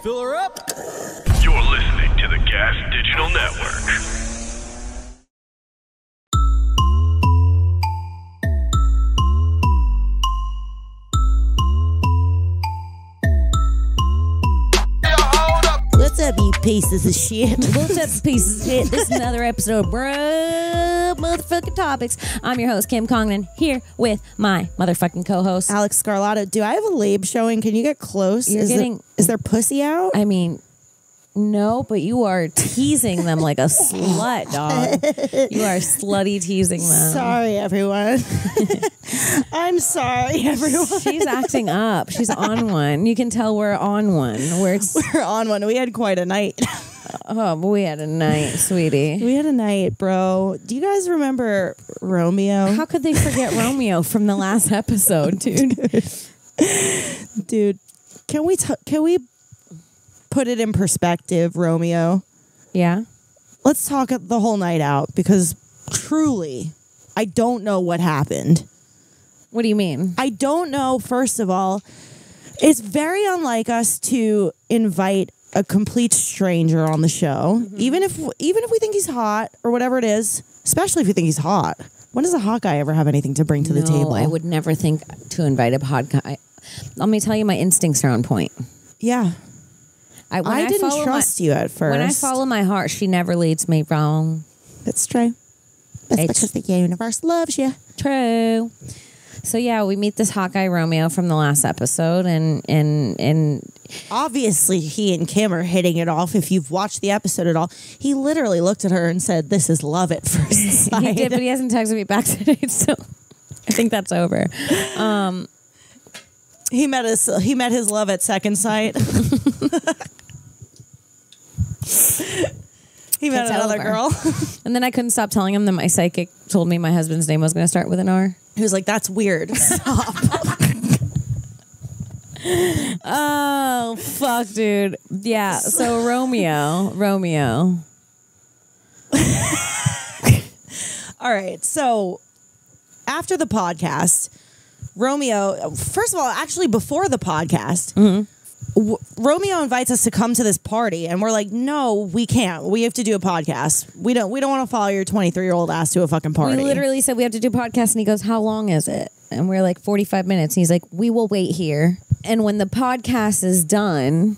Fill her up. You're listening to the Gas Digital Network. What's up, you pieces of shit? What's up, pieces of shit? This is another episode of Broad Motherfucking Topics. I'm your host, Kim Congdon, here with my motherfucking co-host, Alex Scarlato. Do I have a lab showing? Can you get close? Is there pussy out? I mean, no, but you are teasing them like a slut, dog. You are slutty teasing them. Sorry, everyone. I'm sorry, everyone. She's acting up. She's on one. You can tell we're on one. We're on one. We had quite a night. Oh, but we had a night, sweetie. We had a night, bro. Do you guys remember Romeo? How could they forget Romeo from the last episode, dude? Dude, can we put it in perspective, Romeo? Yeah. Let's talk the whole night out, because truly, I don't know what happened. What do you mean? I don't know. First of all, it's very unlike us to invite a complete stranger on the show, even if we think he's hot or whatever it is. Especially if you think he's hot. When does a hot guy ever have anything to bring to the table? I would never think to invite a hot guy. Let me tell you, my instincts are on point. Yeah. I didn't trust you at first. When I follow my heart, she never leads me wrong. That's true. That's because the universe loves you. True. So yeah, we meet this hot guy Romeo from the last episode, and obviously he and Kim are hitting it off. If you've watched the episode at all, he literally looked at her and said, "This is love at first sight." He did, but he hasn't texted me back today, so I think that's over. He met his love at second sight. He met another girl. And then I couldn't stop telling him that my psychic told me my husband's name was going to start with an R. He was like, "That's weird. Stop." Oh, fuck, dude. Yeah, so Romeo. All right, so after the podcast, Romeo, first of all, actually before the podcast, Romeo invites us to come to this party, and we're like, "No, we can't. We have to do a podcast. We don't want to follow your 23-year-old ass to a fucking party." We literally said we have to do a podcast, and he goes, "How long is it?" And we're like, 45 minutes. And he's like, "We will wait here. And when the podcast is done,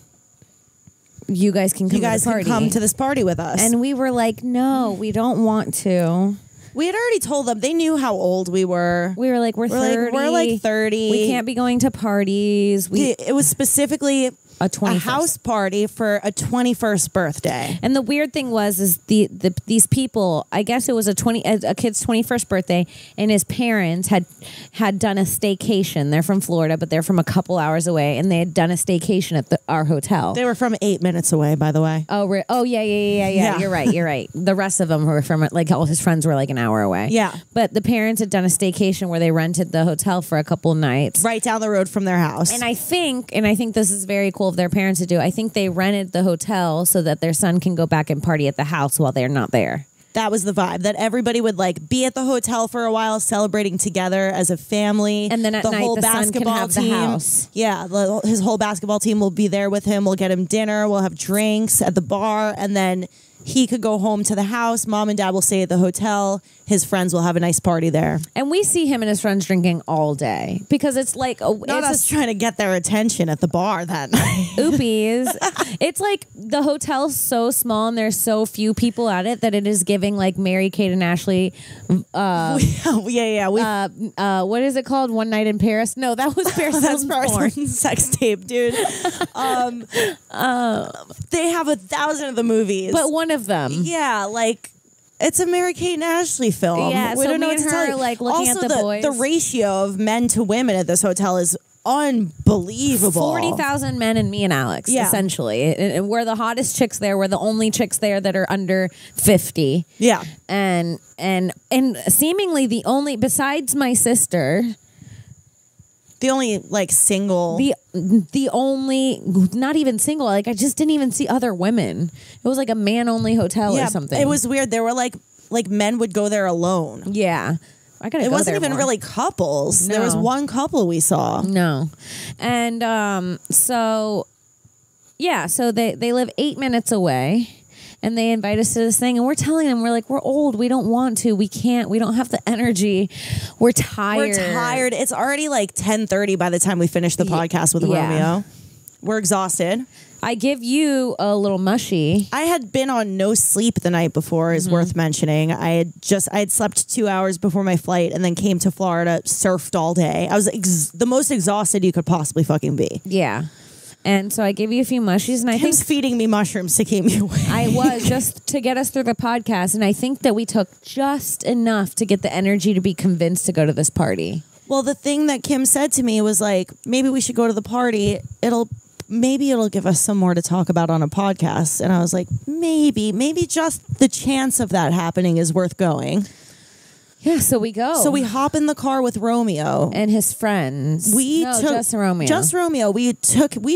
you guys can come to this party with us." And we were like, "No, we don't want to." We had already told them. They knew how old we were. We were like, we're 30. We're like 30. We can't be going to parties. It was specifically a house party for a 21st birthday. And the weird thing was these people, I guess it was a kid's 21st birthday, and his parents had done a staycation. They're from Florida, but they're from a couple hours away, and they had done a staycation at our hotel. They were from 8 minutes away, by the way. Oh yeah. You're right. The rest of them were from, like, all his friends were like an hour away. Yeah. But the parents had done a staycation where they rented the hotel for a couple nights. Right down the road from their house. And I think this is very cool of their parents to do. I think they rented the hotel so that their son can go back and party at the house while they're not there. That was the vibe, that everybody would like be at the hotel for a while, celebrating together as a family. And then at night, whole the son can have the house. Yeah, his whole basketball team will be there with him. We'll get him dinner. We'll have drinks at the bar, and then he could go home to the house. Mom and Dad will stay at the hotel. His friends will have a nice party there. And we see him and his friends drinking all day, because it's like not us trying to get their attention at the bar that night. Oopies. It's like the hotel's so small and there's so few people at it that it is giving like Mary Kate and Ashley. Yeah. What is it called? One Night in Paris? No, that was Paris. That's Paris sex tape, dude. They have 1,000 of the movies, but one of them, yeah, like. It's a Mary Kate and Ashley film. Yeah, we so don't know me what and to her tell you. like looking also, at the boys. The ratio of men to women at this hotel is unbelievable. 40,000 men and me and Alex, essentially. And we're the hottest chicks there. We're the only chicks there that are under 50. Yeah. And seemingly the only, besides my sister, the only like single, the only, not even single, like I just didn't even see other women. It was like a man only hotel or something. It was weird. There were like men would go there alone. Yeah. I gotta go there. It wasn't even really couples. No. There was one couple we saw. No. And so Yeah, so they live 8 minutes away, and they invite us to this thing, and we're telling them, we're like, we're old, we don't want to, we can't, we don't have the energy, we're tired. We're tired. It's already like 10:30 by the time we finish the podcast with Romeo. We're exhausted. I give you a little mushy. I had been on no sleep the night before, is worth mentioning. I had slept 2 hours before my flight and then came to Florida, surfed all day. I was the most exhausted you could possibly fucking be. Yeah. And so I gave you a few mushies, and I think feeding me mushrooms to keep me awake. I was, just to get us through the podcast, and I think that we took just enough to get the energy to be convinced to go to this party. Well, the thing that Kim said to me was like, maybe we should go to the party. Maybe it'll give us some more to talk about on a podcast. And I was like, maybe just the chance of that happening is worth going. Yeah, so we go. So we hop in the car with Romeo and his friends. Just Romeo. Just Romeo. We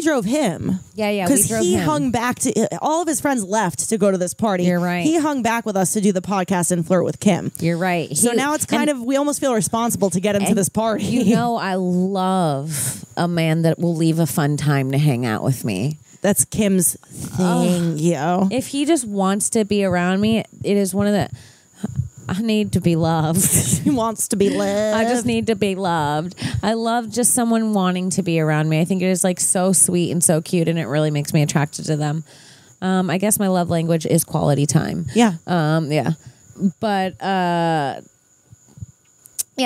drove him. Yeah, because he hung back all of his friends left to go to this party. You're right. He hung back with us to do the podcast and flirt with Kim. You're right. So now it's we almost feel responsible to get him to this party. You know, I love a man that will leave a fun time to hang out with me. That's Kim's thing, yo. If he just wants to be around me, it is one of the... I need to be loved. He wants to be loved. I just need to be loved. I love just someone wanting to be around me. I think it is like so sweet and so cute, and it really makes me attracted to them. I guess my love language is quality time. Yeah. Yeah. But yeah,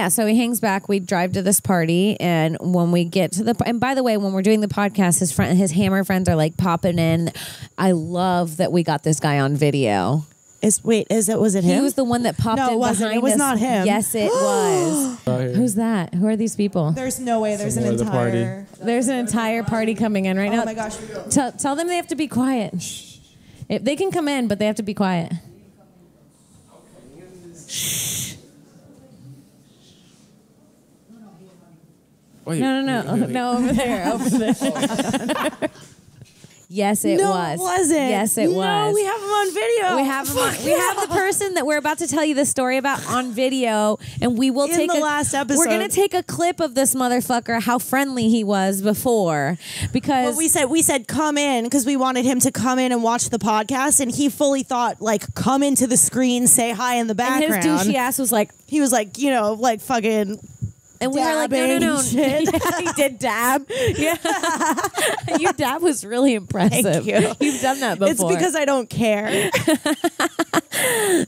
so he hangs back. We drive to this party, and when we get to and by the way, when we're doing the podcast, his Hammer friends are like popping in. I love that we got this guy on video. Was it him? He was the one that popped in behind us. It was not him. Yes, it was. Who's that? Who are these people? There's no way. There's an entire party coming in right now. Oh my gosh. Tell them they have to be quiet. If they can come in, but they have to be quiet. Shh. No, over there. Yes, it was. No, it wasn't. Yes, it was. No, we have him on video. We have the person that we're about to tell you the story about on video, and we will take the last episode. We're gonna take a clip of this motherfucker, how friendly he was before, because we said come in because we wanted him to come in and watch the podcast, and he fully thought like come into the screen, say hi in the background. And his douchey ass was like, he was like, like fucking. And we were like, no. Shit. Yeah, he did dab. Yeah. Your dab was really impressive. Thank you. You've done that before. It's because I don't care.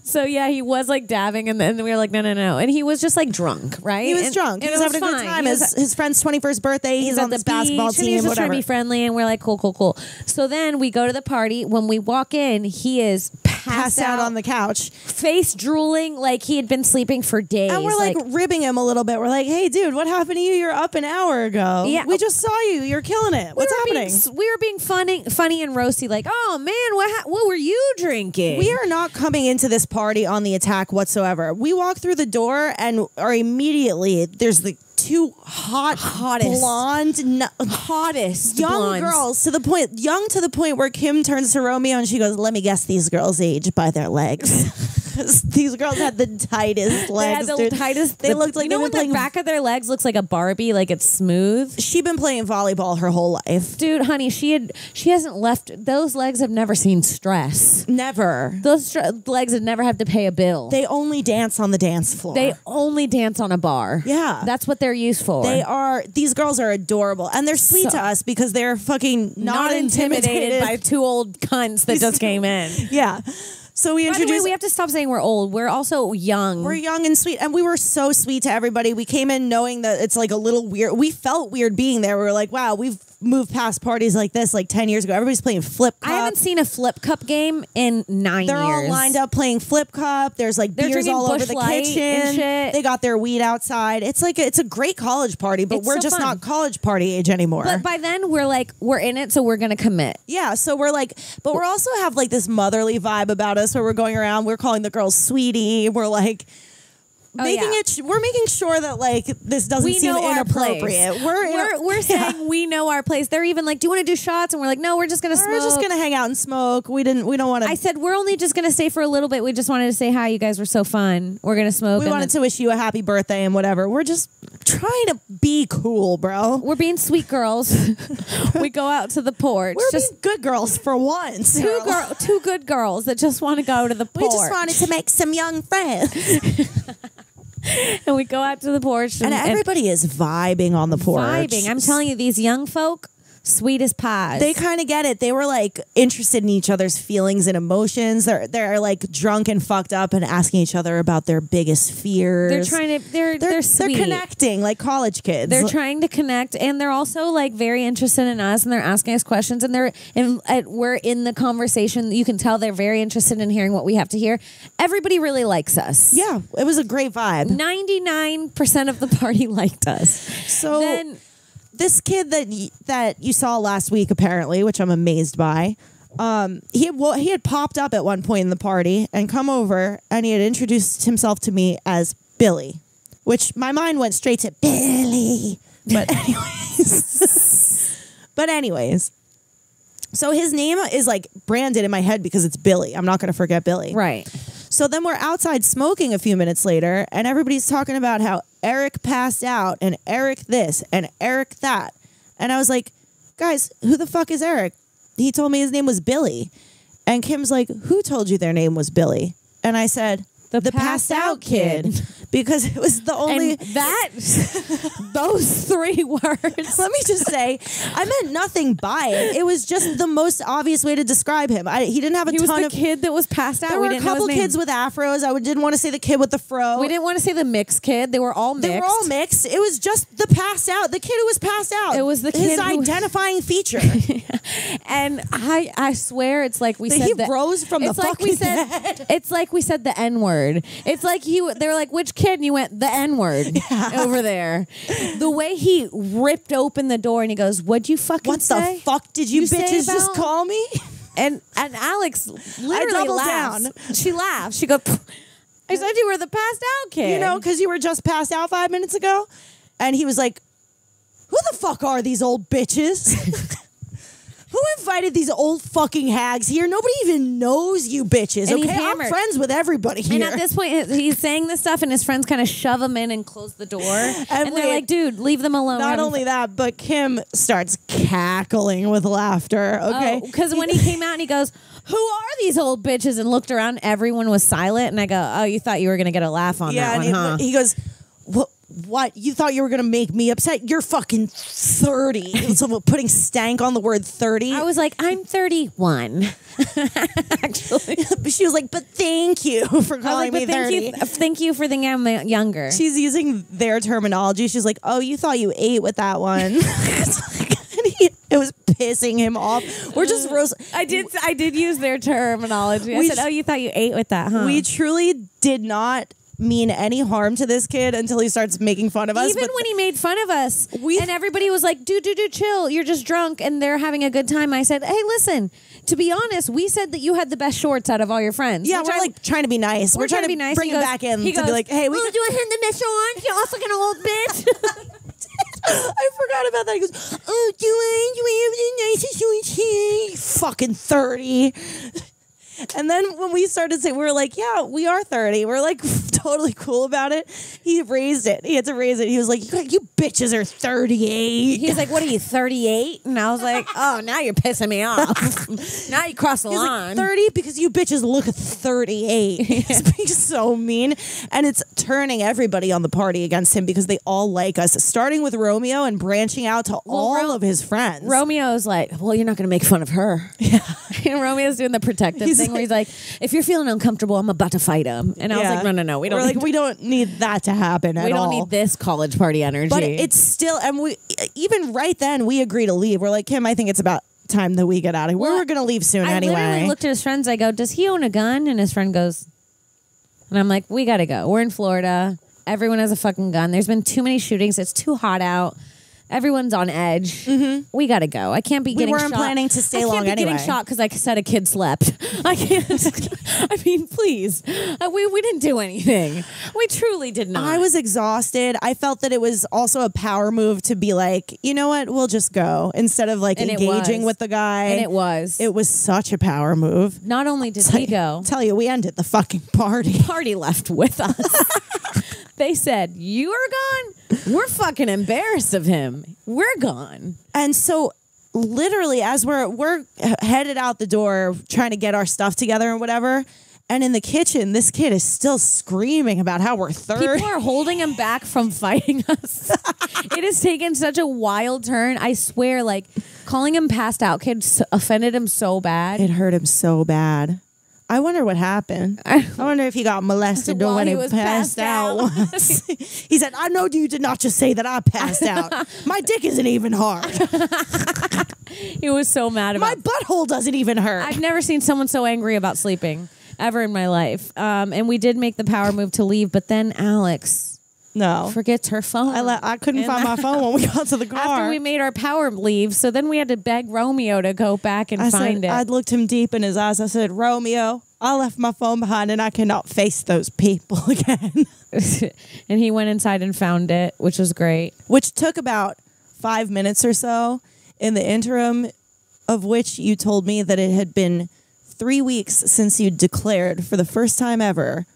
So yeah, he was like dabbing, and then we were like, no. And he was just like drunk, right? He was drunk. He was having a good time. His friend's 21st birthday. He's on this basketball team. He's just whatever. trying to be friendly, and we're like, cool. So then we go to the party. When we walk in, he is passed out on the couch, face drooling like he had been sleeping for days. And we're like ribbing him a little bit. We're like, hey, dude, what happened to you? You're up an hour ago. Yeah. We just saw you. You're killing it. What's happening? We were being funny and roasty, like, oh man, what were you drinking? We are not coming into this party on the attack whatsoever. We walk through the door and are immediately, there's the two hottest blonde young girls to the point where Kim turns to Romeo and she goes, let me guess these girls' age by their legs. These girls had the tightest legs. They had the tightest. They looked like, when the back of their legs looks like a Barbie, like it's smooth. She'd been playing volleyball her whole life. Dude, honey, she hasn't left. Those legs have never seen stress. Never. Those legs have never had to pay a bill. They only dance on the dance floor. They only dance on a bar. Yeah. That's what they're used for. These girls are adorable. And they're sweet to us because they're fucking not intimidated by two old cunts that just came in. Yeah. So we introduced. By the way, we have to stop saying we're old. We're also young. We're young and sweet, and we were so sweet to everybody. We came in knowing that it's like a little weird. We felt weird being there. We were like, wow, we've moved past parties like this like 10 years ago. Everybody's playing Flip Cup. I haven't seen a Flip Cup game in 9 years. They're all lined up playing Flip Cup. There's like beers all over the kitchen. They got their weed outside. It's a great college party, but we're just not college party age anymore. But by then we're in it, so we're gonna commit. Yeah, so we're like, but we're also have like this motherly vibe about us where we're going around. We're calling the girls sweetie. We're like. We're making sure that like this doesn't seem inappropriate. We're saying we know our place. They're even like, do you want to do shots? And we're like, no, we're just gonna smoke. We're just gonna hang out and smoke. We don't want to. I said we're only just gonna stay for a little bit. We just wanted to say hi. You guys were so fun. We're gonna smoke. We wanted to wish you a happy birthday and whatever. We're just trying to be cool, bro. We're being sweet girls. We go out to the porch. We're being good girls for once. Two good girls that just want to go to the porch. We just wanted to make some young friends. And we go out to the porch. And everybody is vibing on the porch. Vibing. I'm telling you, these young folk, sweet as pies. They kind of get it. They were like interested in each other's feelings and emotions. They're like drunk and fucked up and asking each other about their biggest fears. They're trying to. They're sweet. They're connecting like college kids. They're trying to connect, and they're also like very interested in us, and they're asking us questions, and we're in the conversation. You can tell they're very interested in hearing what we have to hear. Everybody really likes us. Yeah, it was a great vibe. 99% of the party liked us. So then. This kid that you saw last week, apparently, which I'm amazed by, he had popped up at one point in the party and come over, and he had introduced himself to me as Billy, which my mind went straight to Billy. But anyways, so his name is like branded in my head because it's Billy. I'm not going to forget Billy. Right. So then we're outside smoking a few minutes later, and everybody's talking about how Eric passed out, and Eric this, and Eric that. And I was like, guys, who the fuck is Eric? He told me his name was Billy. And Kim's like, who told you their name was Billy? And I said, the passed out kid. Because it was the only... And those three words. Let me just say, I meant nothing by it. It was just the most obvious way to describe him. He didn't have a ton of... He was the kid that was passed out. There were a couple kids with afros. I didn't want to say the kid with the fro. We didn't want to say the mixed kid. They were all mixed. They were all mixed. It was just the passed out. The kid who was passed out. It was the kid his identifying feature. And I swear it's like we said he rose from the fucking dead. It's like we said the N-word. It's like they were like, which kid? And you went, the N-word over there. The way he ripped open the door and he goes, what'd you fucking say? What the fuck did you bitches just call me? And Alex literally laughs. Down. She laughed. She goes, I said you were the passed out kid. You know, because you were just passed out 5 minutes ago. And he was like, who the fuck are these old bitches? Who invited these old fucking hags here? Nobody even knows you bitches. And okay, I'm friends with everybody here. And at this point, he's saying this stuff, and his friends kind of shove him in and close the door. And they're like, dude, leave them alone. Not only that, but Kim starts cackling with laughter. Okay, because when he came out and he goes, who are these old bitches? And looked around, everyone was silent. And I go, oh, you thought you were going to get a laugh on that one, huh? He goes, what? You thought you were going to make me upset? You're fucking 30. So putting stank on the word 30. I was like, I'm 31. Actually. She was like, but thank you for calling me 30. Thank you for thinking I'm younger. She's using their terminology. She's like, oh, you thought you ate with that one. It was pissing him off. We're just roast. I did use their terminology. I said, oh, you thought you ate with that, huh? We truly did not mean any harm to this kid until he starts making fun of us. Even when he made fun of us, and everybody was like, dude, chill. You're just drunk, and they're having a good time. I said, hey, listen, to be honest, we said that you had the best shorts out of all your friends. Yeah, we're like trying to be nice. We're trying to be nice. Bring him back in to be like, hey, we do I have the best shorts? You're also an old bitch. I forgot about that. He goes, oh, do I have the nicest shorts here? You fucking 30. And then when we started saying, we were like, yeah, we are 30. We're like totally cool about it. He raised it. He had to raise it. He was like, you bitches are 38. He's like, what are you, 38? And I was like, oh, now you're pissing me off. Now you cross the line. Like, 30 because you bitches look 38. He's being so mean. And it's turning everybody on the party against him because they all like us, starting with Romeo and branching out to all of his friends. Romeo's like, well, you're not going to make fun of her. Yeah. And Romeo's doing the protective thing where he's like, if you're feeling uncomfortable, I'm about to fight him. And I was like, no, we don't need that to happen at all. We don't need this college party energy. But it's still, and we even right then we agree to leave. We're like, Kim, I think it's about time that we get out of here. We were going to leave soon anyway. I literally looked at his friends. I go, does he own a gun? And his friend goes, and I'm like, we got to go. We're in Florida. Everyone has a fucking gun. There's been too many shootings. It's too hot out. Everyone's on edge. Mm-hmm. We got to go. I can't be getting shot. We weren't planning to stay long anyway. I can't be getting shot because I said a kid slept. I can't. I mean, please. We didn't do anything. We truly did not. I was exhausted. I felt that it was also a power move to be like, you know what? We'll just go instead of like engaging with the guy. And it was. It was such a power move. Not only did he go. Tell you, we ended the fucking party. Party left with us. They said, you are gone? We're fucking embarrassed of him. We're gone. And so literally as we're headed out the door trying to get our stuff together and whatever, and in the kitchen, this kid is still screaming about how we're third. People are holding him back from fighting us. It has taken such a wild turn. I swear, like, calling him passed out kid offended him so bad. It hurt him so bad. I wonder what happened. I wonder if he got molested While when he he was passed out. once. He said, I know you did not just say that I passed out. My dick isn't even hard. He was so mad about My butthole doesn't even hurt. I've never seen someone so angry about sleeping ever in my life. And we did make the power move to leave, but then Alex forgets her phone. I couldn't find my phone when we got to the car. After we made our power leave, so then we had to beg Romeo to go back and find it. I looked him deep in his eyes. I said, Romeo, I left my phone behind and I cannot face those people again. And he went inside and found it, which was great. Which took about 5 minutes or so, in the interim of which you told me that it had been 3 weeks since you declared for the first time ever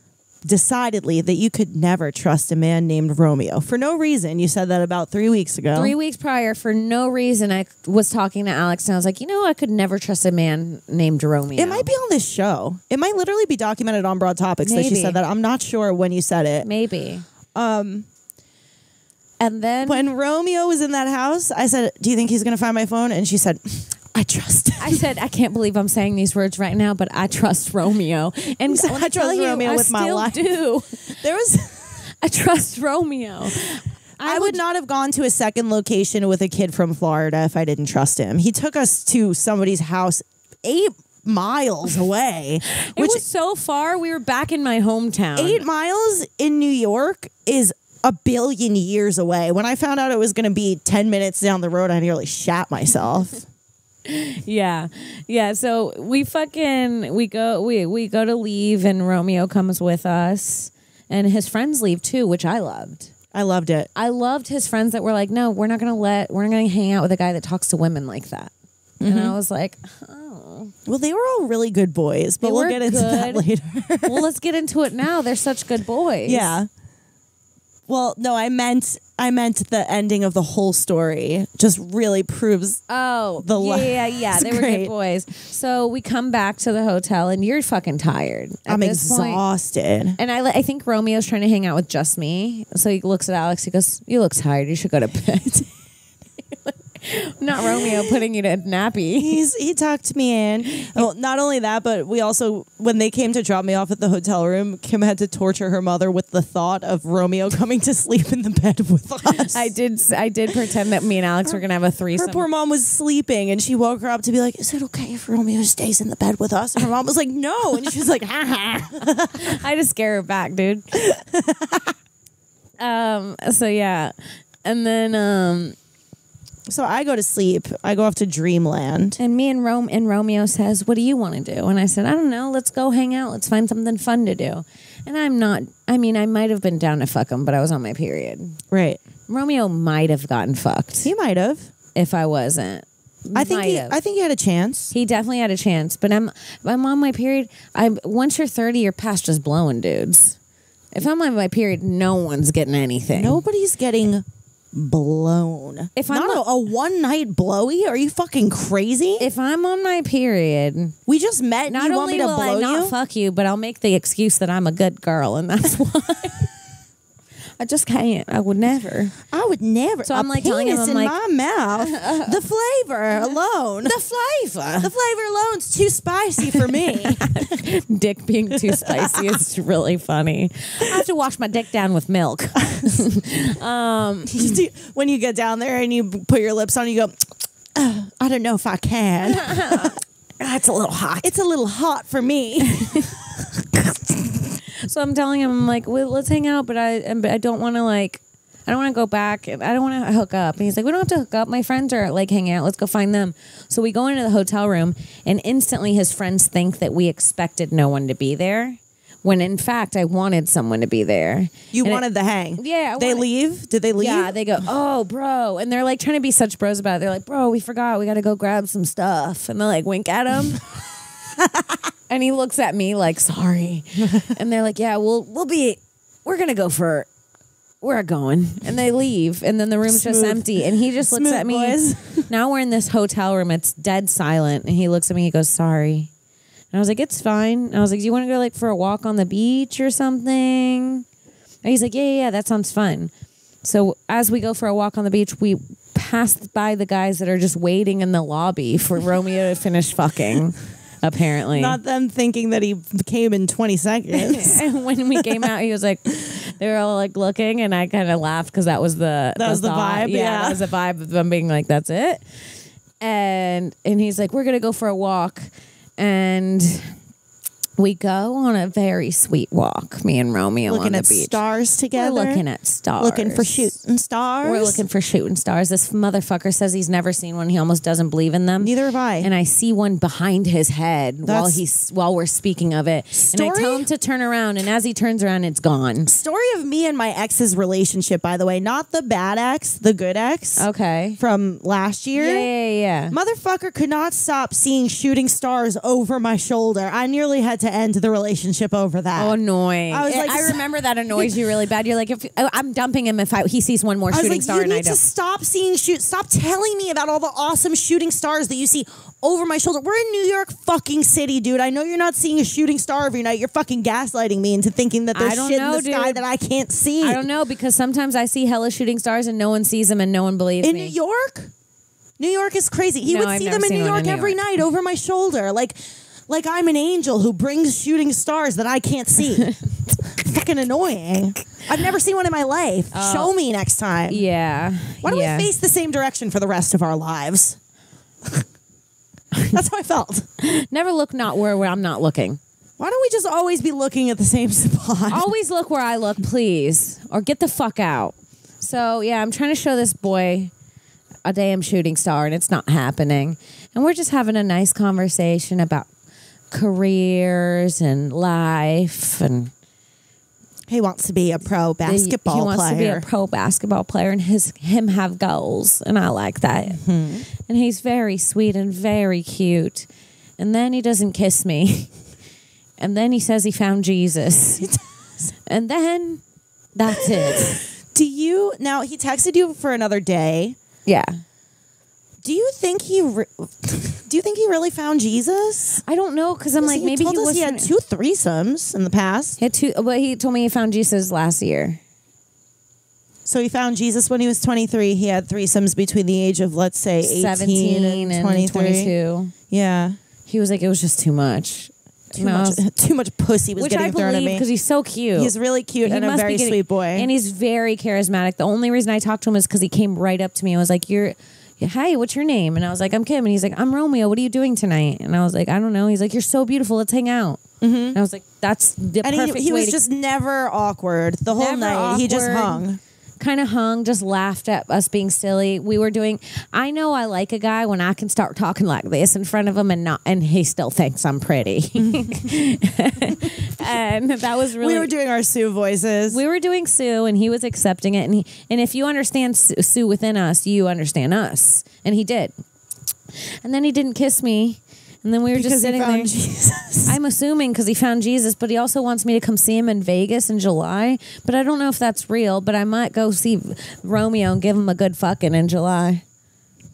decidedly that you could never trust a man named Romeo. For no reason. You said that about 3 weeks ago. 3 weeks prior, for no reason, I was talking to Alex and I was like, I could never trust a man named Romeo. It might be on this show. It might literally be documented on Broad Topix that she said that. I'm not sure when you said it. Maybe. And then when Romeo was in that house, I said, do you think he's going to find my phone? And she said, I trust him. I said, I can't believe I'm saying these words right now, but I trust Romeo. And I trust Romeo with my life. Do. I trust Romeo. I would not have gone to a second location with a kid from Florida if I didn't trust him. He took us to somebody's house 8 miles away. It was so far. We were back in my hometown. 8 miles in New York is a billion years away. When I found out it was going to be 10 minutes down the road, I nearly shat myself. Yeah. So we go to leave, and Romeo comes with us, and his friends leave too, which I loved. I loved it. I loved his friends that were like, no, we're not going to hang out with a guy that talks to women like that. Mm-hmm. And I was like, oh. Well, they were all really good boys, but we'll get into that later. Well, let's get into it now. They're such good boys. Yeah. Well, no, I meant the ending of the whole story just really proves yeah. They were good boys. So we come back to the hotel and you're fucking tired. I'm exhausted. And I think Romeo's trying to hang out with just me. So he looks at Alex. He goes, you look tired. You should go to bed. Not Romeo putting you to nappy. He talked me in. Well, not only that, but we also, when they came to drop me off at the hotel room, Kim had to torture her mother with the thought of Romeo coming to sleep in the bed with us. I did pretend that me and Alex were going to have a threesome. Her poor mom was sleeping and she woke her up to be like, is it okay if Romeo stays in the bed with us? And her mom was like, no. And she was like, ha ha. I had to scare her back, dude. So yeah. And then, so I go to sleep. I go off to dreamland. And me and Romeo says, what do you want to do? And I said, I don't know. Let's go hang out. Let's find something fun to do. And I might have been down to fuck him, but I was on my period. Right. Romeo might have gotten fucked. He might have. If I wasn't. I think he had a chance. He definitely had a chance. But I'm on my period. Once you're 30, you're past just blowing dudes. If I'm on my period, no one's getting anything. Nobody's getting blown. If I'm not a one night blowy, are you fucking crazy? If I'm on my period, we just met. Not only will I not fuck you, but I'll make the excuse that I'm a good girl, and that's why. I just can't. I would never. So I'm like telling him, in my mouth. The flavor alone. The flavor alone's too spicy for me. Dick being too spicy is really funny. I have to wash my dick down with milk. When you get down there and you put your lips on, you go, I don't know if I can. It's a little hot. It's a little hot for me. So I'm telling him, I'm like, well, let's hang out, but I don't want to I don't want to go back. I don't want to hook up. And he's like, we don't have to hook up. My friends are hanging out. Let's go find them. So we go into the hotel room, and instantly his friends think that we expected no one to be there, when in fact I wanted someone to be there. You wanted the hang. Yeah. They leave? Did they leave? Yeah, they go, oh, bro. And they're trying to be such bros about it. They're like, bro, we forgot. We got to go grab some stuff. And they're wink at him. And he looks at me sorry. And they're like, yeah, we're going to go for we're going. And they leave. And then the room's just empty. And he just looks at me. Boys. Now we're in this hotel room. It's dead silent. And he looks at me. He goes, sorry. And I was like, it's fine. And I was like, do you want to go like for a walk on the beach or something? And he's like, yeah, that sounds fun. So as we go for a walk on the beach, we pass by the guys that are just waiting in the lobby for Romeo to finish fucking. Apparently. Not them thinking that he came in 20 seconds. And when we came out, he was like, they were all like looking, and I kind of laughed because that was the vibe. Yeah, that was the vibe of them being like, that's it. And he's like, we're going to go for a walk. And we go on a very sweet walk, me and Romeo looking on the at beach. Stars together. We're looking at stars. Looking for shooting stars. We're looking for shooting stars. This motherfucker says he's never seen one. He almost doesn't believe in them. Neither have I. And I see one behind his head while we're speaking of it. Story? And I tell him to turn around, and as he turns around, it's gone. Story of me and my ex's relationship, by the way. Not the bad ex, the good ex. Okay. From last year. Yeah. Motherfucker could not stop seeing shooting stars over my shoulder. I nearly had to end the relationship over that. Oh, annoying. I remember that annoys you really bad. You're like, if I'm dumping him if he sees one more shooting star and I don't. You need to stop telling me about all the awesome shooting stars that you see over my shoulder. We're in New York fucking city, dude. I know you're not seeing a shooting star every night. You're fucking gaslighting me into thinking that there's shit in the sky that I can't see. I don't know, because sometimes I see hella shooting stars and no one sees them and no one believes me. In New York? New York is crazy. He would see them in New York every night over my shoulder. Like I'm an angel who brings shooting stars that I can't see. Fucking annoying. I've never seen one in my life. Show me next time. Yeah. Why don't we face the same direction for the rest of our lives? That's how I felt. Never look not where I'm not looking. Why don't we just always be looking at the same spot? Always look where I look, please. Or get the fuck out. So, yeah, I'm trying to show this boy a damn shooting star, and it's not happening. And we're just having a nice conversation about careers and life, and he wants to be a pro basketball player. He wants to be a pro basketball player, and him have goals, and I like that. Mm-hmm. And he's very sweet and very cute. And then he doesn't kiss me. And then he says he found Jesus. And then that's it. Now he texted you for another day. Yeah. Do you think he really found Jesus? I don't know, because I'm like, maybe he was. He had 2 threesomes in the past. He had 2. Well, he told me he found Jesus last year. So he found Jesus when he was 23. He had threesomes between the age of, let's say, 17 and 22. Yeah. He was like, it was just too much. Too much pussy was getting thrown at me. Because he's so cute. He's really cute and a very sweet boy. And he's very charismatic. The only reason I talked to him is because he came right up to me and was like, hi, what's your name? And I was like, I'm Kim. And he's like, I'm Romeo. What are you doing tonight? And I was like, I don't know. He's like, you're so beautiful. Let's hang out. Mm-hmm. And I was like, that's the perfect way. He was just never awkward the whole night. Awkward. He just hung. Kind of hung, just laughed at us being silly. I know I like a guy when I can start talking like this in front of him and he still thinks I'm pretty. And that was really. We were doing our Sue voices. We were doing Sue, and he was accepting it. And if you understand Sue within us, you understand us. And he did. And then he didn't kiss me. And then we were just sitting there. Jesus. I'm assuming because he found Jesus, but he also wants me to come see him in Vegas in July. But I don't know if that's real, but I might go see Romeo and give him a good fucking in July.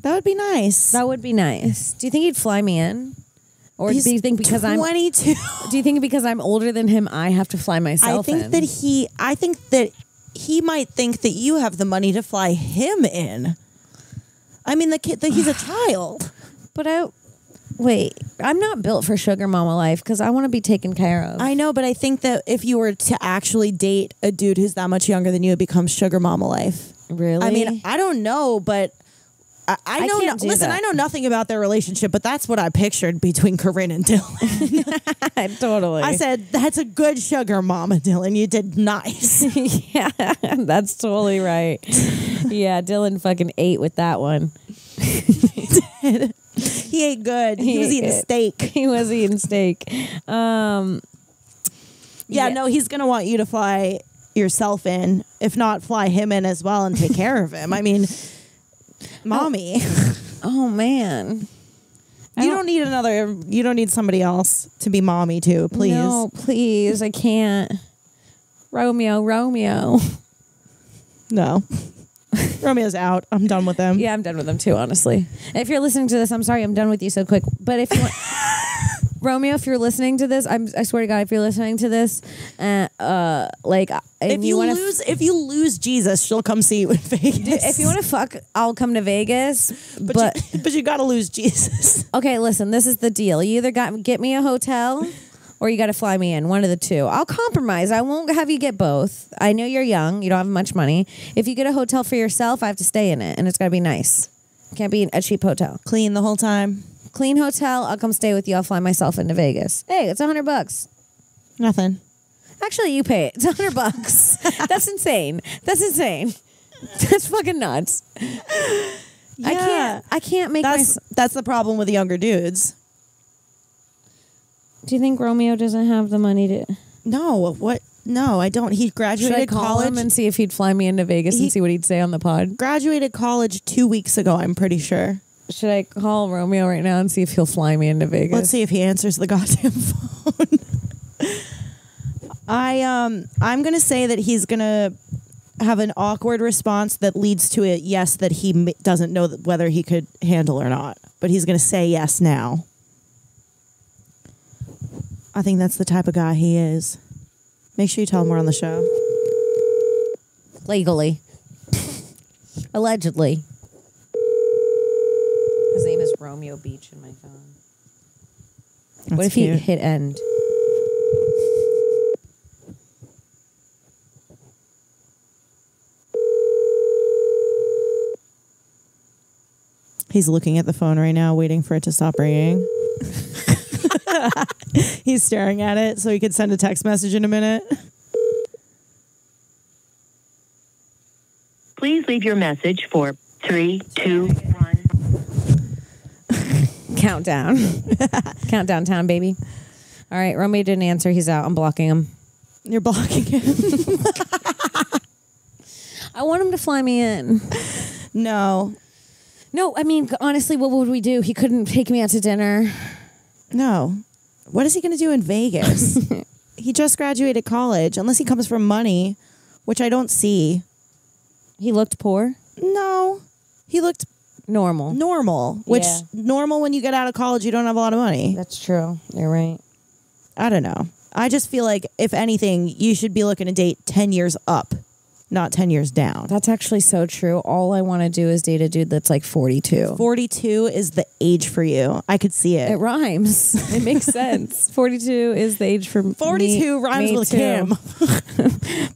That would be nice. That would be nice. Do you think he'd fly me in? Or do you think because 22. Do you think because I'm older than him, I have to fly myself in? I think that he might think that you have the money to fly him in. I mean, he's a child. But wait, I'm not built for sugar mama life because I want to be taken care of. I know, but I think that if you were to actually date a dude who's that much younger than you, it becomes sugar mama life. Really? I mean, I don't know, but I know. Listen, I know nothing about their relationship, but that's what I pictured between Corinne and Dylan. Totally. I said, that's a good sugar mama, Dylan. You did nice. Yeah, that's totally right. Yeah, Dylan fucking ate with that one. He did. He ate good. He was eating steak. He was eating steak. No, he's going to want you to fly yourself in. If not, fly him in as well and take care of him. I mean, mommy. Oh, man. You don't need somebody else to be mommy too, please. No, please. I can't. Romeo. No. Romeo's out. I'm done with him. Yeah, I'm done with him too, honestly. If you're listening to this, I'm sorry I'm done with you so quick. But if you want, Romeo, if you're listening to this, I swear to God, if you're listening to this, if you lose Jesus, she'll come see you in Vegas. If you want to fuck, I'll come to Vegas. But you got to lose Jesus. Okay, listen, this is the deal. You either get me a hotel or you got to fly me in, one of the two. I'll compromise. I won't have you get both. I know you're young. You don't have much money. If you get a hotel for yourself, I have to stay in it, and it's got to be nice. Can't be a cheap hotel. Clean the whole time. Clean hotel. I'll come stay with you. I'll fly myself into Vegas. Hey, it's $100. Nothing. Actually, you pay it. It's $100. That's insane. That's fucking nuts. Yeah. I can't make That's the problem with younger dudes. Do you think Romeo doesn't have the money to? No. What? No, I don't. He graduated Should I call college him and see if he'd fly me into Vegas and see what he'd say on the pod? Graduated college 2 weeks ago, I'm pretty sure. Should I call Romeo right now and see if he'll fly me into Vegas? Let's see if he answers the goddamn phone. I'm gonna say that he's gonna have an awkward response that leads to a yes that he doesn't know whether he could handle or not, but he's gonna say yes now. I think that's the type of guy he is. Make sure you tell him we're on the show. Legally. Allegedly. His name is Romeo Beach in my phone. What if he hit end? He's looking at the phone right now, waiting for it to stop ringing. He's staring at it so he could send a text message in a minute. Please leave your message for 3, 2, 1. Countdown. Countdown time, baby. All right, Romeo didn't answer. He's out. I'm blocking him. You're blocking him. I want him to fly me in. No, I mean, honestly, what would we do? He couldn't take me out to dinner. No. What is he going to do in Vegas? He just graduated college, unless he comes from money, which I don't see. He looked poor? No. He looked normal. Which normal when you get out of college, you don't have a lot of money. That's true. You're right. I don't know. I just feel like, if anything, you should be looking to date 10 years up, not 10 years down. That's actually so true. All I want to do is date a dude that's like 42. 42 is the age for you. I could see it. It rhymes. It makes sense. 42 is the age for 42 rhymes with too. Kim.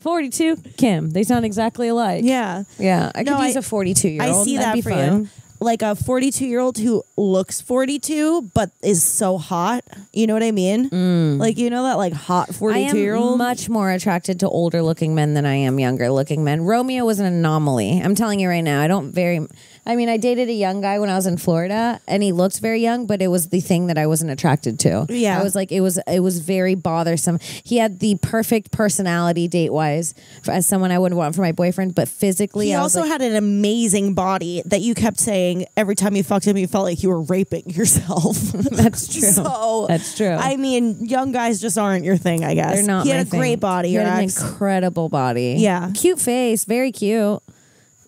42, Kim. They sound exactly alike. Yeah. Yeah. I could use a 42-year-old. I see That'd that be for fun. you. Like a 42-year-old who looks 42 but is so hot. You know what I mean? Like, you know that like hot 42-year-old? I am much more attracted to older looking men than I am younger looking men. Romeo was an anomaly. I'm telling you right now. I dated a young guy when I was in Florida and he looked very young, but it was the thing that I wasn't attracted to. Yeah. I was like, it was very bothersome. He had the perfect personality date wise as someone I wouldn't want for my boyfriend, but physically He I was also had an amazing body that you kept saying every time you fucked him, you felt like you were raping yourself. That's true. So that's true. I mean, young guys just aren't your thing, I guess. They're not. He had my a great thing. body. He had an ex. incredible body. Yeah. Cute face, very cute.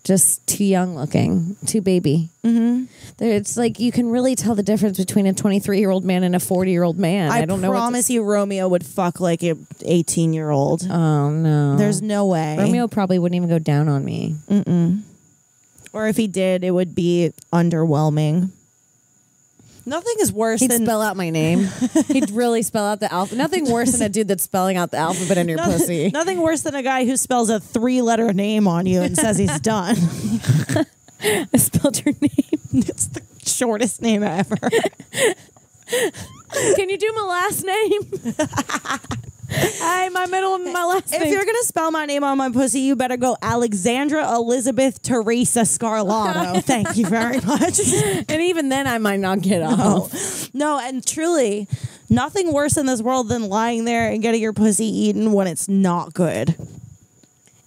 Just too young looking, too baby. Mm-hmm. It's like you can really tell the difference between a 23-year-old man and a 40-year-old man. I don't know. Promise you, Romeo would fuck like an 18-year-old. Oh no, there's no way. Romeo probably wouldn't even go down on me. Or if he did, it would be underwhelming. Nothing is worse He'd than spell out my name. He'd really spell out the alphabet. Nothing worse than a dude that's spelling out the alphabet in your pussy. Nothing worse than a guy who spells a 3-letter name on you and says he's done. I spelled your name. It's the shortest name ever. Can you do my last name? Hi, my middle and my last name. If you're gonna spell my name on my pussy, you better go Alexandra Elizabeth Teresa Scarlato. Thank you very much. And even then, I might not get off. No, and truly, nothing worse in this world than lying there and getting your pussy eaten when it's not good.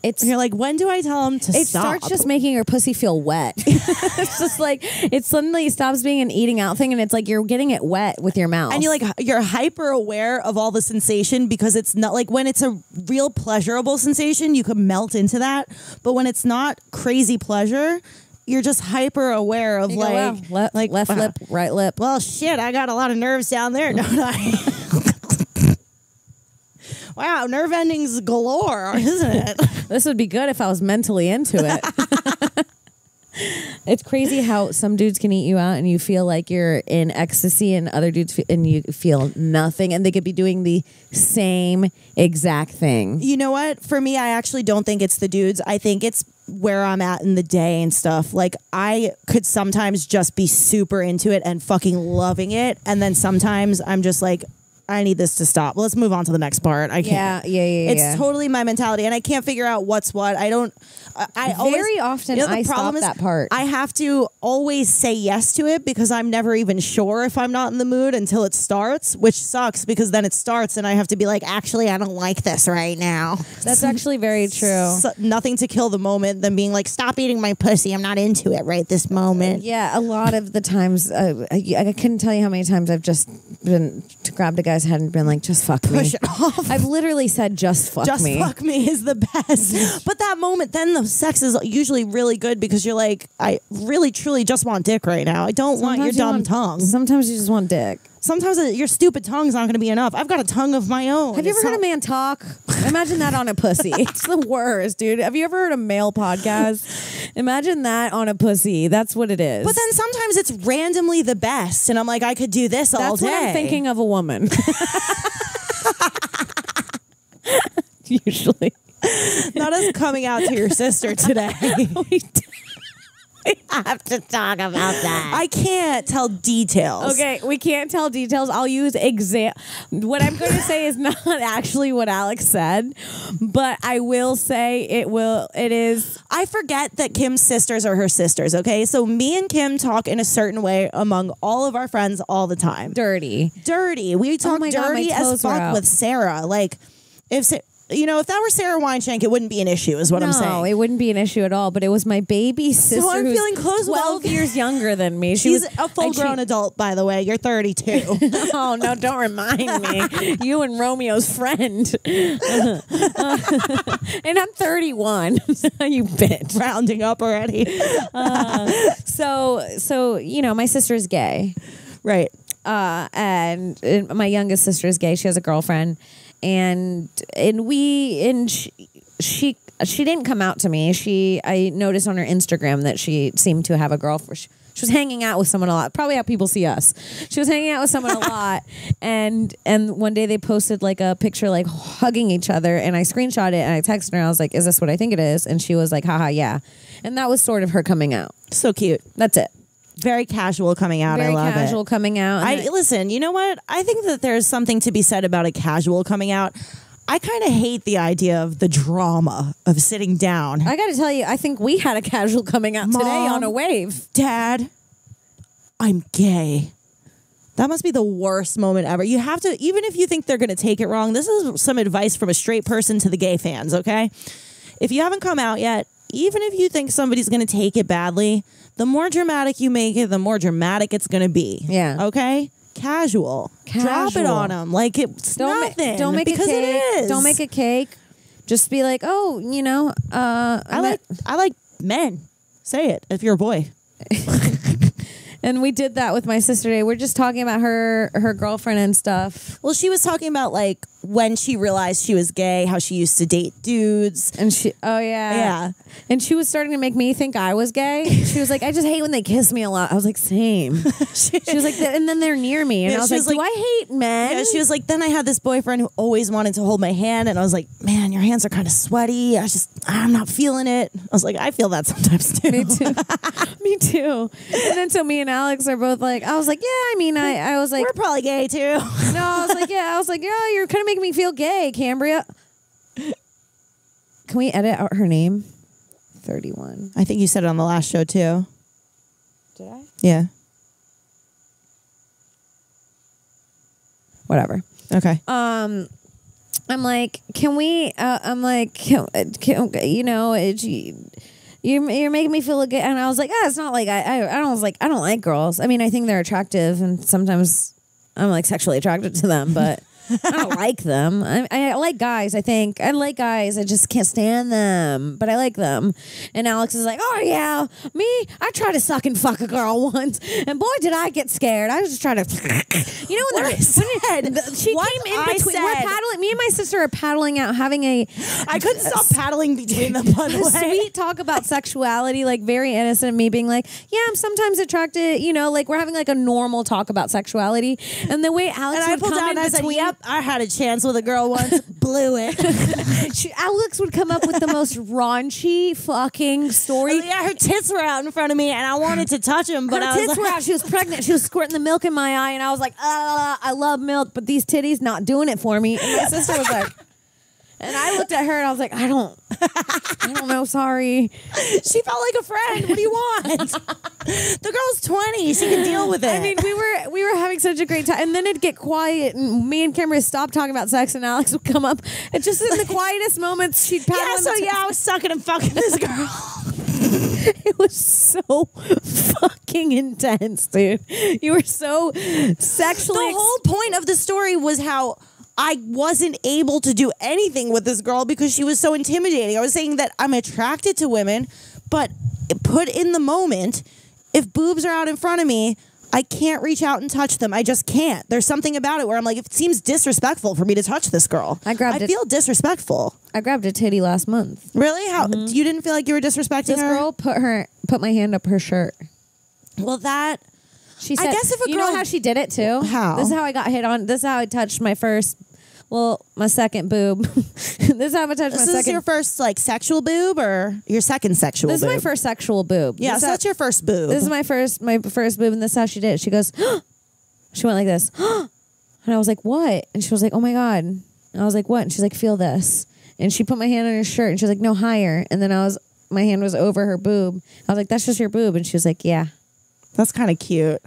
And you're like, when do I tell him to stop? It starts just making your pussy feel wet. It's just like, it suddenly stops being an eating out thing, and it's like you're getting it wet with your mouth. And you're hyper aware of all the sensation, because it's not like when it's a real pleasurable sensation, you can melt into that. But when it's not crazy pleasure, you're just hyper aware of left lip, right lip. Well, shit, I got a lot of nerves down there, don't I? Wow, nerve endings galore, isn't it? This would be good if I was mentally into it. It's crazy how some dudes can eat you out and you feel like you're in ecstasy, and other dudes and you feel nothing, and they could be doing the same exact thing. You know what? For me, I actually don't think it's the dudes. I think it's where I'm at in the day and stuff. Like, I could sometimes just be super into it and fucking loving it, and then sometimes I'm just like, I need this to stop. Let's move on to the next part. I can't. Yeah. It's totally my mentality, and I can't figure out what's what. I don't. I very often I stop that part. I have to always say yes to it, because I'm never even sure if I'm not in the mood until it starts, which sucks, because then it starts and I have to be like, actually, I don't like this right now. That's actually very true. Nothing to kill the moment than being like, stop eating my pussy. I'm not into it right this moment. Yeah, a lot of the times, I couldn't tell you how many times I've just been grabbed a guy's head and been like, just fuck me. Push it off. I've literally said, just fuck me. Just fuck me is the best. But that moment, then the sex is usually really good, because you're like, I really, truly just want dick right now. I don't want your dumb tongue. Sometimes you just want dick. Sometimes your stupid tongue's not going to be enough. I've got a tongue of my own. Have you ever heard a man talk? Imagine that on a pussy. It's the worst, dude. Have you ever heard a male podcast? Imagine that on a pussy. That's what it is. But then sometimes it's randomly the best, and I'm like, I could do this all day. That's what I'm thinking of a woman. Usually. Not us coming out to your sister today. We have to talk about that. I can't tell details. Okay, we can't tell details. I'll use what I'm going to say is not actually what Alex said, but I will say it is. I forget that Kim's sisters are her sisters, okay? So me and Kim talk in a certain way among all of our friends all the time. Dirty. We talk dirty as fuck with Sarah. Like, if that were Sarah Weinshank, it wouldn't be an issue, is what I'm saying. No, it wouldn't be an issue at all. But it was my baby sister. So I'm feeling close. 12 years younger than me. She's a full-grown adult, by the way. You're 32. Oh no! Don't remind me. You and Romeo's friend. And I'm 31. You bitch. Rounding up already. So my sister's gay, right? And my youngest sister is gay. She has a girlfriend. And she didn't come out to me. I noticed on her Instagram that she seemed to have a girlfriend. She was hanging out with someone a lot. Probably how people see us. She was hanging out with someone a lot. And one day they posted like a picture like hugging each other, and I screenshot it and I texted her. I was like, "Is this what I think it is?" And she was like, "Haha, yeah." And that was sort of her coming out. So cute. That's it. Very casual coming out. I love it. Very casual coming out. Listen, you know what? I think that there's something to be said about a casual coming out. I kind of hate the idea of the drama of sitting down. I got to tell you, I think we had a casual coming out today on a wave. Dad, I'm gay. That must be the worst moment ever. You have to, even if you think they're going to take it wrong, this is some advice from a straight person to the gay fans, okay? If you haven't come out yet, even if you think somebody's going to take it badly, the more dramatic you make it, the more dramatic it's going to be. Yeah. Okay? Casual. Drop it on them like it's nothing. Don't make because a cake. It is. Don't make a cake. Just be like, oh, I like men. Say it if you're a boy. And we did that with my sister today. We're just talking about her girlfriend and stuff. Well, she was talking about like when she realized she was gay, how she used to date dudes. And yeah. And she was starting to make me think I was gay. She was like, I just hate when they kiss me a lot. I was like, same. She was like, and then they're near me. And I was like, do I hate men? Yeah, she was like, then I had this boyfriend who always wanted to hold my hand. And I was like, man, your hands are kind of sweaty. I'm not feeling it. I was like, I feel that sometimes too. Me too. Me too. And then so me and Alex are both like, I was like, yeah, I mean, I was like, we're probably gay too. No, I was like, yeah, you're kind of making me feel gay, Cambria. Can we edit out her name? 31. I think you said it on the last show too. Did I? Yeah. Whatever. Okay. I'm like, can we? I'm like, can, you know, you're making me feel good. And I was like, it's not like I don't like girls. I mean, I think they're attractive, and sometimes I'm like sexually attracted to them, but I don't like them. I like guys. I think I like guys. I just can't stand them, but I like them. And Alex is like, oh yeah, me. I tried to suck and fuck a girl once, and boy, did I get scared. I was just trying to, you know, when she came in between. We're paddling. Me and my sister are paddling out, having I couldn't stop paddling between them. By the way, sweet talk about sexuality, like very innocent. Me being like, yeah, I'm sometimes attracted. You know, like we're having like a normal talk about sexuality, and the way Alex would come in between. Yep, I had a chance with a girl once, blew it. Alex would come up with the most raunchy fucking story. Yeah, her tits were out in front of me, and I wanted to touch them, but her tits were out. She was pregnant. She was squirting the milk in my eye, and I was like, I love milk, but these titties not doing it for me. And my sister was like, and I looked at her, and I was like, I don't know, sorry. She felt like a friend. What do you want? The girl's 20. She can deal with it. I mean, we were having such a great time, and then it'd get quiet, and me and Kimber stopped talking about sex, and Alex would come up, and just in the quietest moments, she'd paddle. I was sucking and fucking this girl. It was so fucking intense, dude. You were so sexually. The whole point of the story was how I wasn't able to do anything with this girl because she was so intimidating. I was saying that I'm attracted to women, but put in the moment, if boobs are out in front of me, I can't reach out and touch them. I just can't. There's something about it where I'm like, it seems disrespectful for me to touch this girl. I feel disrespectful. I grabbed a titty last month. Really? How? You didn't feel like you were disrespecting her? This girl put my hand up her shirt. Well, that... She said, I guess if a girl... You know how she did it, too? How? This is how I got hit on. This is how I touched my second boob. This is how I touched my second... This is your first, like, sexual boob or your second sexual boob? This is my first sexual boob. Yeah, so that's your first boob. This is my first boob, and this is how she did it. She goes... She went like this. And I was like, what? And she was like, oh, my God. And I was like, what? And she's like, feel this. And she put my hand on her shirt, and she was like, no, higher. And then my hand was over her boob. I was like, that's just your boob. And she was like, yeah. That's kind of cute.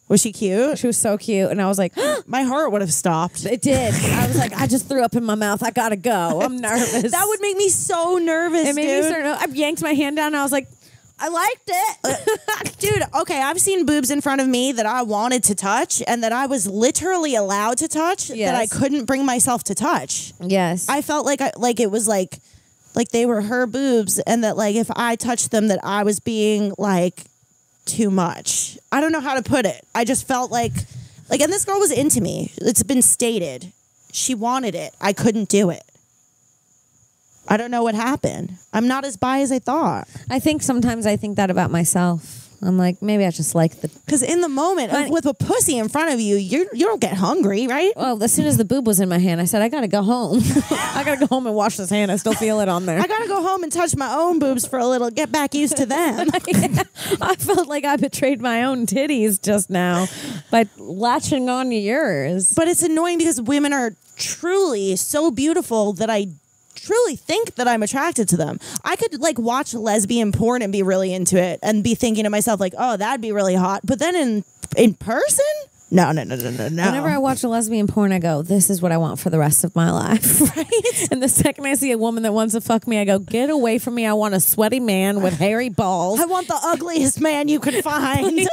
Was she cute? She was so cute. And I was like, my heart would have stopped. It did. I was like, I just threw up in my mouth. I got to go. I'm nervous. That would make me so nervous, It made me so nervous. I yanked my hand down, and I was like, I liked it. Dude, okay, I've seen boobs in front of me that I wanted to touch and that I was literally allowed to touch that I couldn't bring myself to touch. Yes. I felt like it was like they were her boobs, and that like if I touched them that I was being like too much. I don't know how to put it. I just felt like, and this girl was into me. It's been stated. She wanted it. I couldn't do it. I don't know what happened. I'm not as bi as I thought. I think sometimes I think that about myself. I'm like, maybe I just like the... Because in the moment, with a pussy in front of you, you don't get hungry, right? Well, as soon as the boob was in my hand, I said, I got to go home. I got to go home and wash this hand. I still feel it on there. I got to go home and touch my own boobs for a little, get back used to them. Yeah. I felt like I betrayed my own titties just now by latching on to yours. But it's annoying because women are truly so beautiful that I truly think that I'm attracted to them. I could like watch lesbian porn and be really into it and be thinking to myself like, oh, that'd be really hot. But then in person? No. Whenever I watch a lesbian porn, I go, this is what I want for the rest of my life. Right? And the second I see a woman that wants to fuck me, I go, get away from me. I want a sweaty man with hairy balls. I want the ugliest man you could find.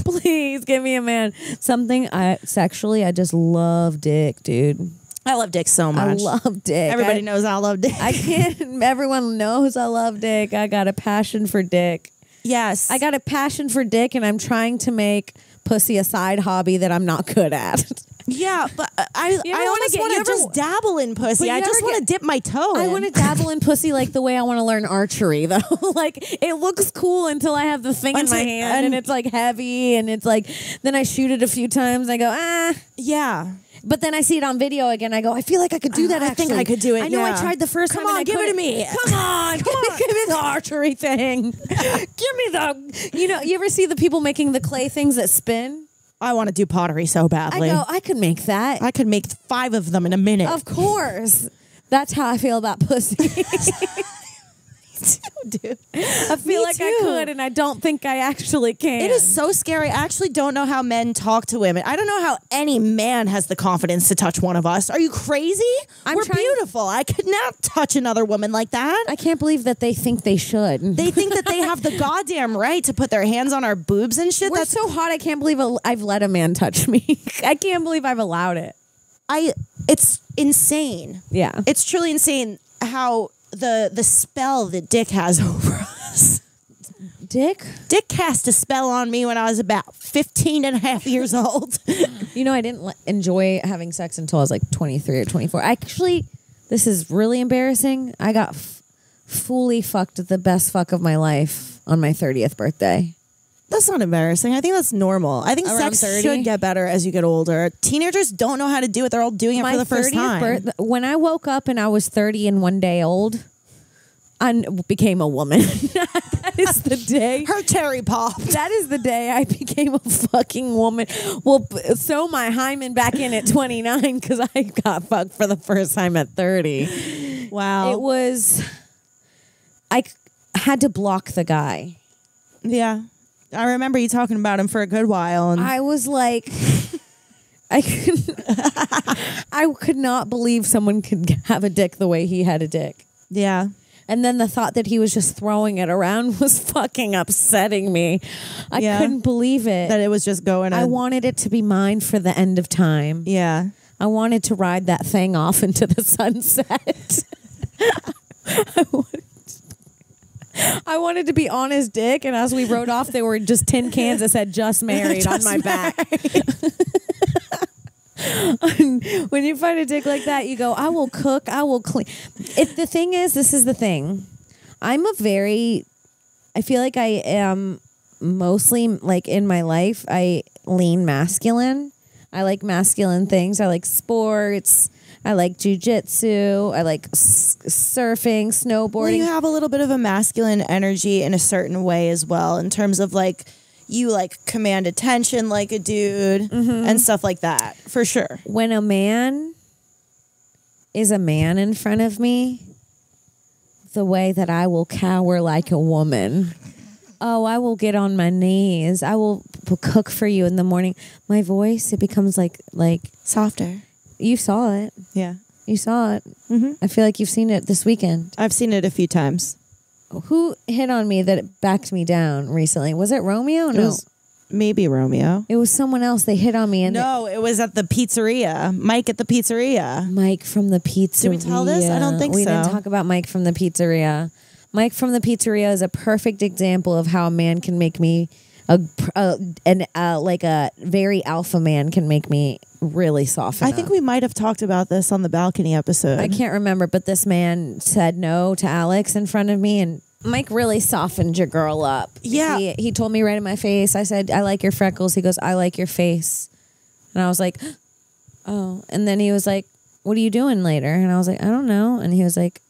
Please give me a man. Sexually, I just love dick, dude. I love dick so much. I love dick. Everybody knows I love dick. I can't. Everyone knows I love dick. I got a passion for dick. Yes. I got a passion for dick, and I'm trying to make pussy a side hobby that I'm not good at. Yeah, but I almost want to just dabble in pussy. I just want to dip my toe in. I want to dabble in pussy like the way I want to learn archery, though. Like, it looks cool until I have the thing in my hand, and it's, like, heavy, and it's, like, then I shoot it a few times, and I go, Yeah. But then I see it on video again. I go, I feel like I could do that. I think I could do it. I know I tried the first time. Come on, give it to me. Come on. Give me the archery thing. Give me the, you ever see the people making the clay things that spin? I want to do pottery so badly. I go, I could make that. I could make 5 of them in a minute. Of course. That's how I feel about pussy. Dude. I feel like I could, and I don't think I actually can. It is so scary. I actually don't know how men talk to women. I don't know how any man has the confidence to touch one of us. Are you crazy? We're beautiful. I could not touch another woman like that. I can't believe that they think they should. They think that they have the goddamn right to put their hands on our boobs and shit. We're so hot. I can't believe I've let a man touch me. I can't believe I've allowed it. It's insane. Yeah. It's truly insane how the spell that Dick has over us. Dick cast a spell on me when I was about 15 and a half years old. You know, I didn't enjoy having sex until I was like 23 or 24. Actually, this is really embarrassing. I got fully fucked the best fuck of my life on my 30th birthday. That's not embarrassing. I think that's normal. I think Around sex 30? should get better as you get older. Teenagers don't know how to do it. They're all doing it for the first time. When I woke up and I was 30 and 1 day old, I became a woman. That is the day. Her cherry pop. That is the day I became a fucking woman. Well, sew my hymen back in at 29 because I got fucked for the first time at 30. Wow. It was... I had to block the guy. Yeah. I remember you talking about him for a good while. And I was like... I could not believe someone could have a dick the way he had a dick. Yeah. And then the thought that he was just throwing it around was fucking upsetting me. I couldn't believe it. That it was just going I wanted it to be mine for the end of time. Yeah. I wanted to ride that thing off into the sunset. I wanted to be on his dick, and as we rode off, there were just tin cans that said "just married" on my back. When you find a dick like that, you go, I will cook, I will clean. If the thing is, this is the thing. I feel like I am mostly, like in my life, I lean masculine. I like masculine things. I like sports. I like jujitsu. I like surfing, snowboarding. Well, you have a little bit of a masculine energy in a certain way as well, in terms of like, you like command attention like a dude and stuff like that, for sure. When a man is a man in front of me, the way that I will cower like a woman. Oh, I will get on my knees. I will cook for you in the morning. My voice, it becomes like softer. You saw it. Yeah. You saw it. I feel like you've seen it this weekend. I've seen it a few times. Who hit on me that backed me down recently? Was it Romeo? No. It was maybe Romeo. It was someone else. They hit on me. And no, it was at the pizzeria. Mike at the pizzeria. Mike from the pizzeria. Did we tell this? I don't think so. We didn't talk about Mike from the pizzeria. Mike from the pizzeria is a perfect example of how a man can make me like a very alpha man can make me really soften. I think we might have talked about this on the balcony episode. I can't remember, but this man said no to Alex in front of me, and Mike really softened your girl up. Yeah. He told me right in my face. I said, I like your freckles. He goes, I like your face. And I was like, oh. And then he was like, what are you doing later? And I was like, I don't know. And he was like,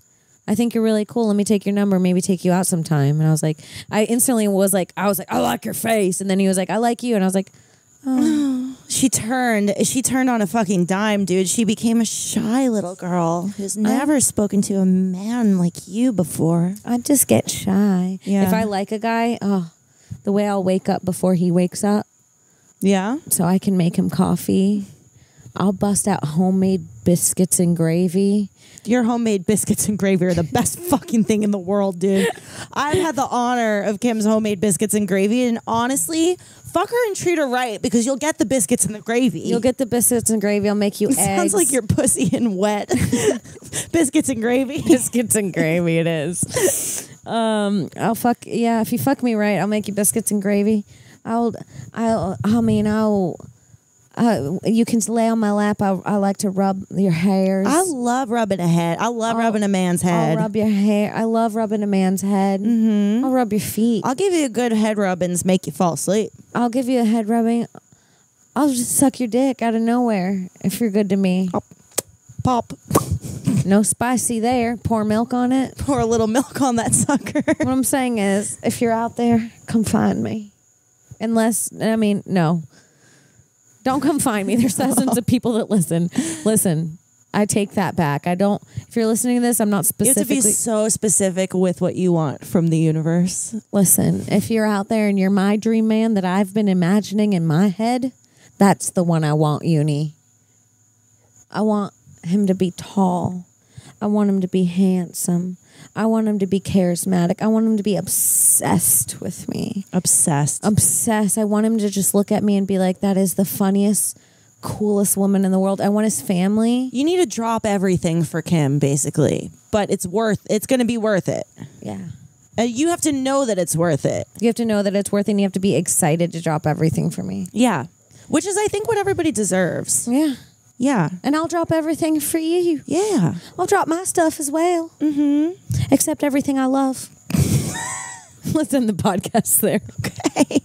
I think you're really cool. Let me take your number. Maybe take you out sometime. And I was like, I instantly was like, I like your face. And then he was like, I like you. And I was like, oh. She turned on a fucking dime, dude. She became a shy little girl who's never spoken to a man like you before. I just get shy. Yeah. If I like a guy, the way I'll wake up before he wakes up. Yeah. So I can make him coffee. I'll bust out homemade biscuits and gravy. Your homemade biscuits and gravy are the best fucking thing in the world, dude. I've had the honor of Kim's homemade biscuits and gravy, and honestly, fuck her and treat her right, because you'll get the biscuits and the gravy. You'll get the biscuits and gravy. I'll make you eggs. Sounds like your pussy and wet. Biscuits and gravy. Biscuits and gravy it is. If you fuck me right, I'll make you biscuits and gravy. You can lay on my lap. I like to rub your hairs. I love rubbing a head. I love rubbing a man's head. I'll rub your hair. I love rubbing a man's head. I'll rub your feet. I'll give you a good head rubbings, make you fall asleep. I'll give you a head rubbing. I'll just suck your dick out of nowhere if you're good to me. Pop. No spicy there. Pour milk on it. Pour a little milk on that sucker. What I'm saying is, if you're out there, come find me. No. Don't come find me. There's dozens of people that listen. Listen, I take that back. I don't. If you're listening to this, I'm not You have to specifically. be so specific with what you want from the universe. Listen, if you're out there and you're my dream man that I've been imagining in my head, that's the one I want, Uni. I want him to be tall. I want him to be handsome. I want him to be charismatic. I want him to be obsessed with me. Obsessed. Obsessed. I want him to just look at me and be like, that is the funniest, coolest woman in the world. I want his family. You need to drop everything for Kim, basically. But it's going to be worth it. Yeah. You have to know that it's worth it. You have to know that it's worth it, and you have to be excited to drop everything for me. Yeah. Which is, I think, what everybody deserves. Yeah. Yeah. And I'll drop everything for you. Yeah. I'll drop my stuff as well. Mm-hmm. Except everything I love. Let's end the podcast there. Okay.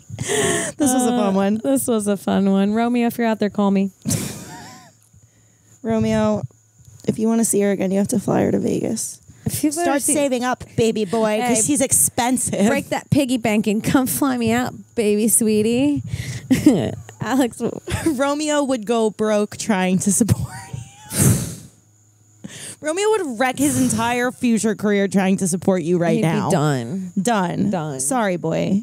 This was a fun one. This was a fun one. Romeo, if you're out there, call me. Romeo, if you want to see her again, you have to fly her to Vegas. Start saving up, baby boy, because he's expensive. Break that piggy bank and come fly me out, baby sweetie. Alex. Romeo would go broke trying to support you. Romeo would wreck his entire future career trying to support you right He'd now. be done. Done. Sorry, boy.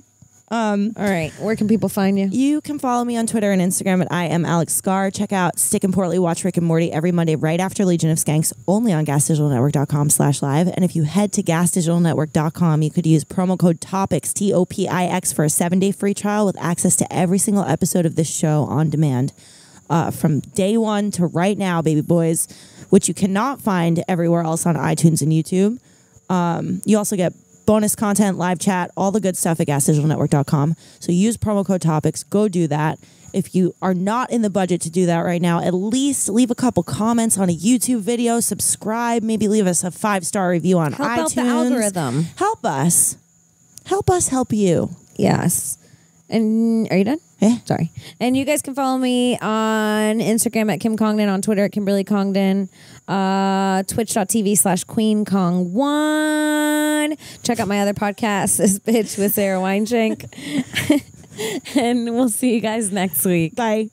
All right. Where can people find you? You can follow me on Twitter and Instagram at I am Alex Scar. Check out Stick and Portly, watch Rick and Morty every Monday right after Legion of Skanks, only on gasdigitalnetwork.com/live. And if you head to gasdigitalnetwork.com, you could use promo code TOPIX, TOPIX, for a 7-day free trial with access to every single episode of this show on demand. From day one to right now, baby boys, which you cannot find everywhere else on iTunes and YouTube. You also get bonus content, live chat, all the good stuff at gasdigitalnetwork.com. So use promo code TOPIX. Go do that. If you are not in the budget to do that right now, at least leave a couple comments on a YouTube video, subscribe, maybe leave us a 5-star review on iTunes. Help out the algorithm. Help us. Help us help you. Yes. And are you done? Yeah. Sorry. And you guys can follow me on Instagram at Kim Congdon, on Twitter at Kimberly Congdon, twitch.tv/QueenCong1. Check out my other podcast, This Bitch with Sarah Weinshank. And we'll see you guys next week. Bye.